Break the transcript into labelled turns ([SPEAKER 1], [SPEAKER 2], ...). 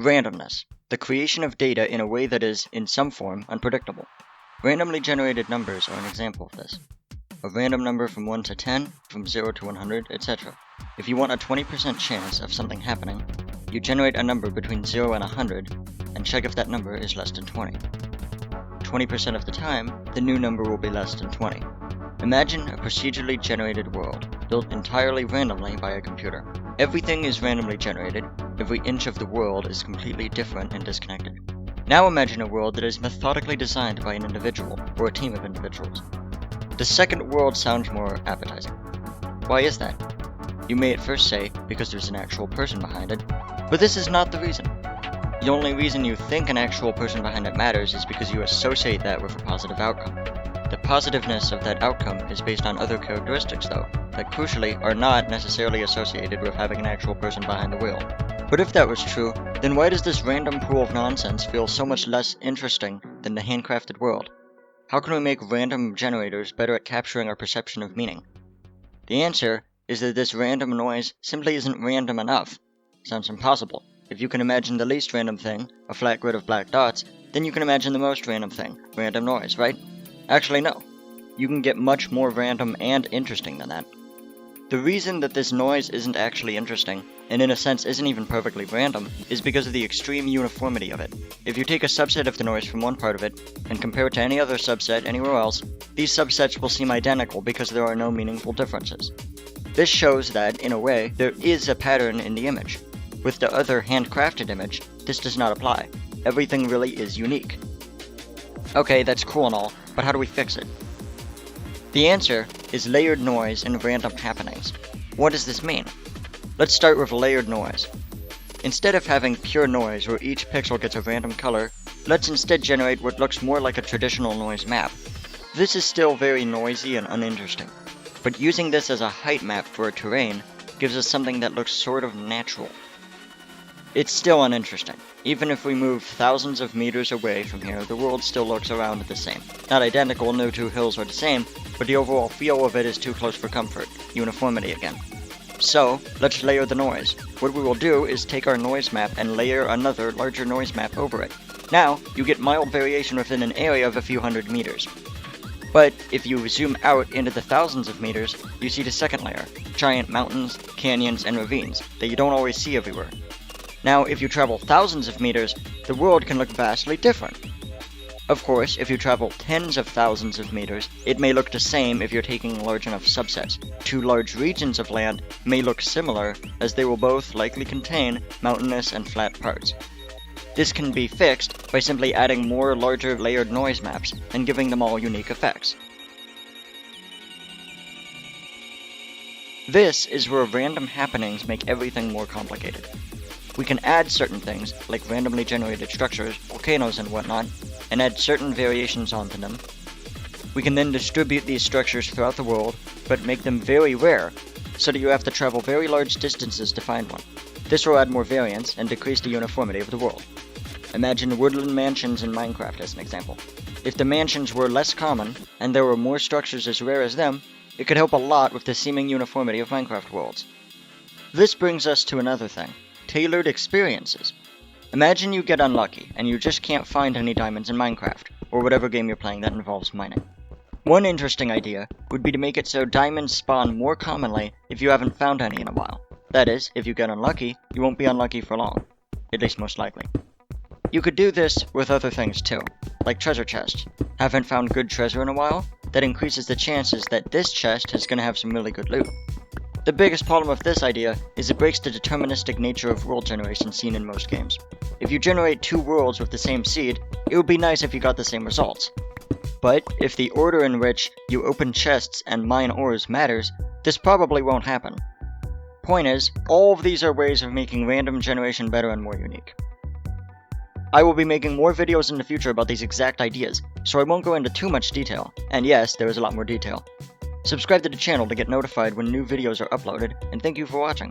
[SPEAKER 1] Randomness, the creation of data in a way that is, in some form, unpredictable. Randomly generated numbers are an example of this. A random number from 1 to 10, from 0 to 100, etc. If you want a 20% chance of something happening, you generate a number between 0 and 100, and check if that number is less than 20. 20% of the time, the new number will be less than 20. Imagine a procedurally generated world, built entirely randomly by a computer. Everything is randomly generated, every inch of the world is completely different and disconnected. Now imagine a world that is methodically designed by an individual, or a team of individuals. The second world sounds more appetizing. Why is that? You may at first say, because there's an actual person behind it, but this is not the reason. The only reason you think an actual person behind it matters is because you associate that with a positive outcome. The positiveness of that outcome is based on other characteristics, though, that crucially are not necessarily associated with having an actual person behind the wheel. But if that was true, then why does this random pool of nonsense feel so much less interesting than the handcrafted world? How can we make random generators better at capturing our perception of meaning? The answer is that this random noise simply isn't random enough. Sounds impossible. If you can imagine the least random thing, a flat grid of black dots, then you can imagine the most random thing, random noise, right? Actually, no. You can get much more random and interesting than that. The reason that this noise isn't actually interesting, and in a sense isn't even perfectly random, is because of the extreme uniformity of it. If you take a subset of the noise from one part of it, and compare it to any other subset anywhere else, these subsets will seem identical because there are no meaningful differences. This shows that, in a way, there is a pattern in the image. With the other handcrafted image, this does not apply. Everything really is unique. Okay, that's cool and all, but how do we fix it? The answer is layered noise and random happenings. What does this mean? Let's start with layered noise. Instead of having pure noise where each pixel gets a random color, let's instead generate what looks more like a traditional noise map. This is still very noisy and uninteresting, but using this as a height map for a terrain gives us something that looks sort of natural. It's still uninteresting. Even if we move thousands of meters away from here, the world still looks around the same. Not identical, no two hills are the same, but the overall feel of it is too close for comfort. Uniformity again. So, let's layer the noise. What we will do is take our noise map and layer another larger noise map over it. Now, you get mild variation within an area of a few hundred meters. But if you zoom out into the thousands of meters, you see the second layer. Giant mountains, canyons, and ravines that you don't always see everywhere. Now, if you travel thousands of meters, the world can look vastly different. Of course, if you travel tens of thousands of meters, it may look the same if you're taking large enough subsets. Two large regions of land may look similar, as they will both likely contain mountainous and flat parts. This can be fixed by simply adding more larger layered noise maps and giving them all unique effects. This is where random happenings make everything more complicated. We can add certain things, like randomly generated structures, volcanoes and whatnot, and add certain variations onto them. We can then distribute these structures throughout the world, but make them very rare, so that you have to travel very large distances to find one. This will add more variance and decrease the uniformity of the world. Imagine woodland mansions in Minecraft as an example. If the mansions were less common, and there were more structures as rare as them, it could help a lot with the seeming uniformity of Minecraft worlds. This brings us to another thing. Tailored experiences. Imagine you get unlucky, and you just can't find any diamonds in Minecraft, or whatever game you're playing that involves mining. One interesting idea would be to make it so diamonds spawn more commonly if you haven't found any in a while. That is, if you get unlucky, you won't be unlucky for long. At least most likely. You could do this with other things too, like treasure chests. Haven't found good treasure in a while? That increases the chances that this chest is going to have some really good loot. The biggest problem with this idea is it breaks the deterministic nature of world generation seen in most games. If you generate two worlds with the same seed, it would be nice if you got the same results. But if the order in which you open chests and mine ores matters, this probably won't happen. Point is, all of these are ways of making random generation better and more unique. I will be making more videos in the future about these exact ideas, so I won't go into too much detail, and yes, there is a lot more detail. Subscribe to the channel to get notified when new videos are uploaded, and thank you for watching.